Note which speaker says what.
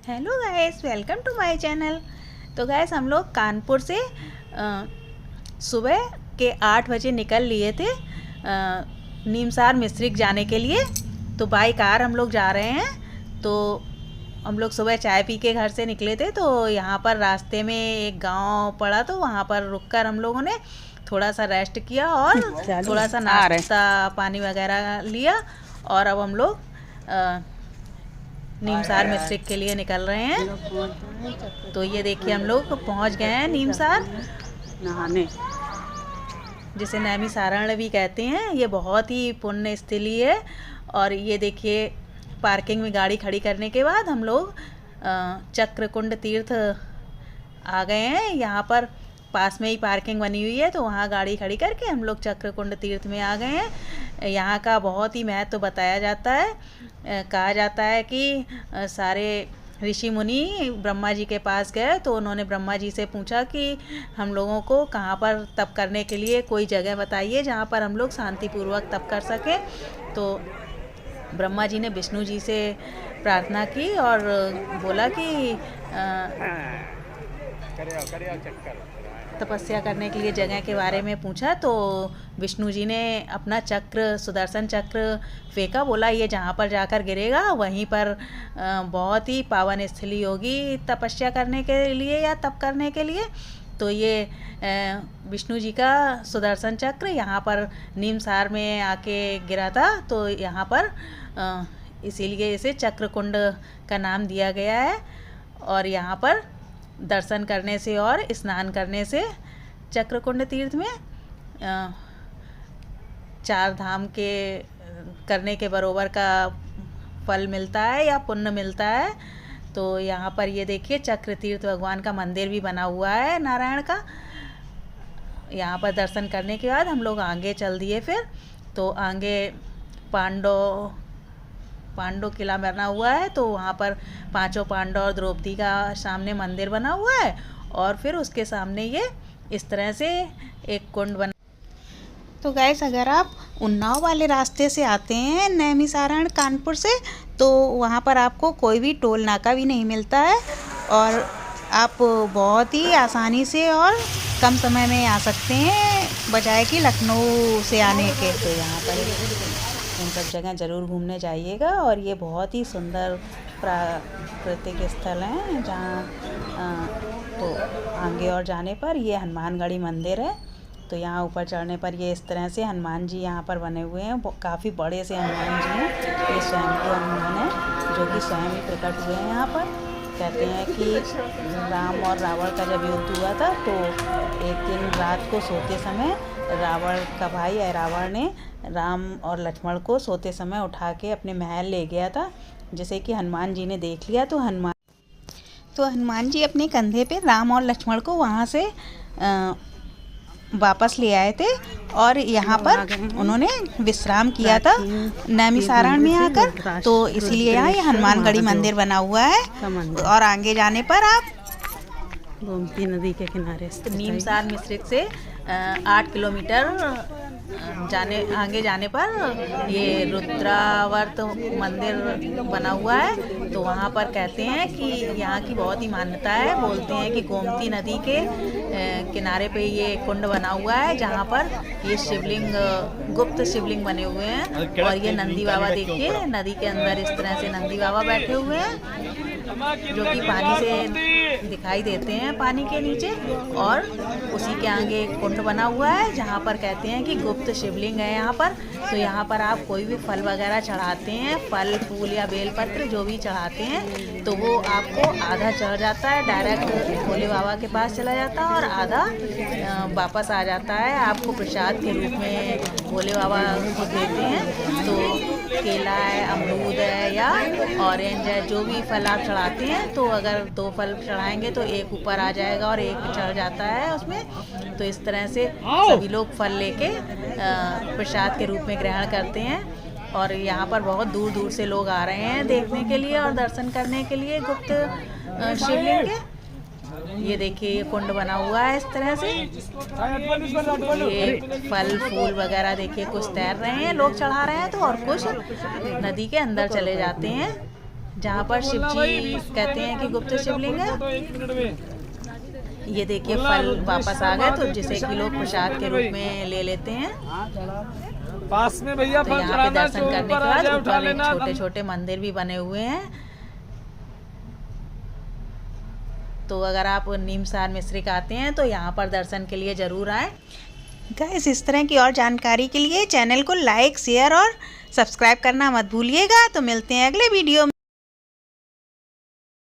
Speaker 1: Hello guys, welcome to my channel. तो guys, हम लोग कानपुर से सुबह के 8 बजे निकल लिए थे नीमसार मिस्रिक जाने के लिए। तो बाई कार हम लोग जा रहे हैं। तो हम लोग सुबह चाय पी के घर से निकले थे। तो यहाँ पर रास्ते में एक गांव पड़ा, तो वहाँ पर रुककर हम लोगों ने थोड़ा सा रेस्ट किया और थोड़ा सा नाश्ता पानी वगैरह लिया। और अब हम लोग नीमसार मिस्रिक के लिए निकल रहे हैं। तो ये देखिए, हम लोग पहुंच गए हैं नीमसार नहाने, जिसे नैमिसारण भी कहते हैं। ये बहुत ही पुण्य स्थली है। और ये देखिए, पार्किंग में गाड़ी खड़ी करने के बाद हम लोग चक्रकुंड तीर्थ आ गए हैं। यहाँ पर पास में ही पार्किंग बनी हुई है, तो वहाँ गाड़ी खड़ी करके हम लोग चक्रकुंड तीर्थ में आ गए हैं। यहाँ का बहुत ही महत्व बताया जाता है। कहा जाता है कि सारे ऋषि मुनि ब्रह्मा जी के पास गए, तो उन्होंने ब्रह्मा जी से पूछा कि हम लोगों को कहाँ पर तप करने के लिए कोई जगह बताइए जहाँ पर हम लोग शांतिपूर्वक तप कर सकें। तो ब्रह्मा जी ने विष्णु जी से प्रार्थना की और बोला कि तपस्या करने के लिए जगह के बारे में पूछा। तो विष्णु जी ने अपना चक्र, सुदर्शन चक्र फेंका। बोला ये जहाँ पर जाकर गिरेगा वहीं पर बहुत ही पावन स्थली होगी तपस्या करने के लिए या तप करने के लिए। तो ये विष्णु जी का सुदर्शन चक्र यहाँ पर नीमसार में आके गिरा था। तो यहाँ पर इसीलिए इसे चक्रकुंड का नाम दिया गया है। और यहाँ पर दर्शन करने से और स्नान करने से चक्रकुंड तीर्थ में 4 धाम के करने के बराबर का फल मिलता है या पुण्य मिलता है। तो यहाँ पर ये देखिए, चक्र तीर्थ भगवान का मंदिर भी बना हुआ है नारायण का। यहाँ पर दर्शन करने के बाद हम लोग आगे चल दिए। फिर तो आगे पांडव किला बना हुआ है। तो वहाँ पर 5 पांडव और द्रौपदी का सामने मंदिर बना हुआ है। और फिर उसके सामने ये इस तरह से एक कुंड बना। तो गाइस, अगर आप उन्नाव वाले रास्ते से आते हैं नैमिसारण कानपुर से, तो वहाँ पर आपको कोई भी टोल नाका भी नहीं मिलता है और आप बहुत ही आसानी से और कम समय में आ सकते हैं, बजाय कि लखनऊ से आने के। तो यहाँ पर इन सब जगह ज़रूर घूमने जाइएगा। और ये बहुत ही सुंदर प्राकृतिक स्थल हैं जहाँ तो आगे और जाने पर ये हनुमानगढ़ी मंदिर है। तो यहाँ ऊपर चढ़ने पर ये इस तरह से हनुमान जी यहाँ पर बने हुए हैं। काफ़ी बड़े से हनुमान जी हैं। ये स्वयं के हनुमान हैं जो कि स्वयं ही प्रकट हुए हैं यहाँ पर। कहते हैं कि राम और रावण का जब युद्ध हुआ था, तो एक दिन रात को सोते समय रावण का भाई रावण ने राम और लक्ष्मण को सोते समय उठा के अपने महल ले गया था, जिसे कि हनुमान जी ने देख लिया। तो हनुमान जी अपने कंधे पे राम और लक्ष्मण को वहाँ से वापस ले आए थे और यहाँ पर उन्होंने विश्राम किया था नैमिसारण में आकर। तो इसीलिए यहाँ ये हनुमानगढ़ी मंदिर बना हुआ है। और आगे जाने पर आप गोमती नदी के किनारे नीमसार मिस्रिक से 8 किलोमीटर आगे जाने पर ये रुद्रावर्त मंदिर बना हुआ है। तो वहाँ पर कहते हैं कि यहाँ की बहुत ही मान्यता है। बोलते हैं कि गोमती नदी के किनारे पे ये कुंड बना हुआ है, जहाँ पर ये शिवलिंग, गुप्त शिवलिंग बने हुए हैं। और ये नंदी बाबा देखिए, नदी के अंदर इस तरह से नंदी बाबा बैठे हुए हैं, जो कि पानी से दिखाई देते हैं, पानी के नीचे। और उसी के आगे एक कुंड बना हुआ है, जहाँ पर कहते हैं कि गुप्त शिवलिंग है यहाँ पर। तो यहाँ पर आप कोई भी फल वगैरह चढ़ाते हैं, फल फूल या बेलपत्र जो भी चढ़ाते हैं, तो वो आपको आधा चढ़ जाता है, डायरेक्ट भोले बाबा के पास चला जाता है, और आधा वापस आ जाता है आपको प्रसाद के रूप में भोले बाबा को देते हैं। तो केला है, अमरूद है या ऑरेंज है, जो भी फल आप चढ़ाते हैं, तो अगर 2 फल चढ़ाएंगे तो एक ऊपर आ जाएगा और एक चढ़ जाता है उसमें। तो इस तरह से सभी लोग फल लेके प्रसाद के रूप में ग्रहण करते हैं। और यहाँ पर बहुत दूर दूर से लोग आ रहे हैं देखने के लिए और दर्शन करने के लिए गुप्त शिवलिंग के। ये देखिए, ये कुंड बना हुआ है इस तरह से। ये फल फूल वगैरह देखिए, कुछ तैर रहे हैं, लोग चढ़ा रहे हैं, तो और कुछ नदी के अंदर चले जाते हैं। जहाँ पर शिव जी कहते हैं कि गुप्त शिवलिंग है। ये देखिए फल वापस आ गए, तो जिसे कि लोग प्रसाद के रूप में ले लेते हैं।
Speaker 2: पास में भैया
Speaker 1: तो यहाँ पे दर्शन करने के बाद ऊपर छोटे छोटे मंदिर भी बने हुए हैं। तो अगर आप नीमसार मिश्रिक आते हैं तो यहाँ पर दर्शन के लिए ज़रूर आए। गाइस, इस तरह की और जानकारी के लिए चैनल को लाइक, शेयर और सब्सक्राइब करना मत भूलिएगा। तो मिलते हैं अगले वीडियो में।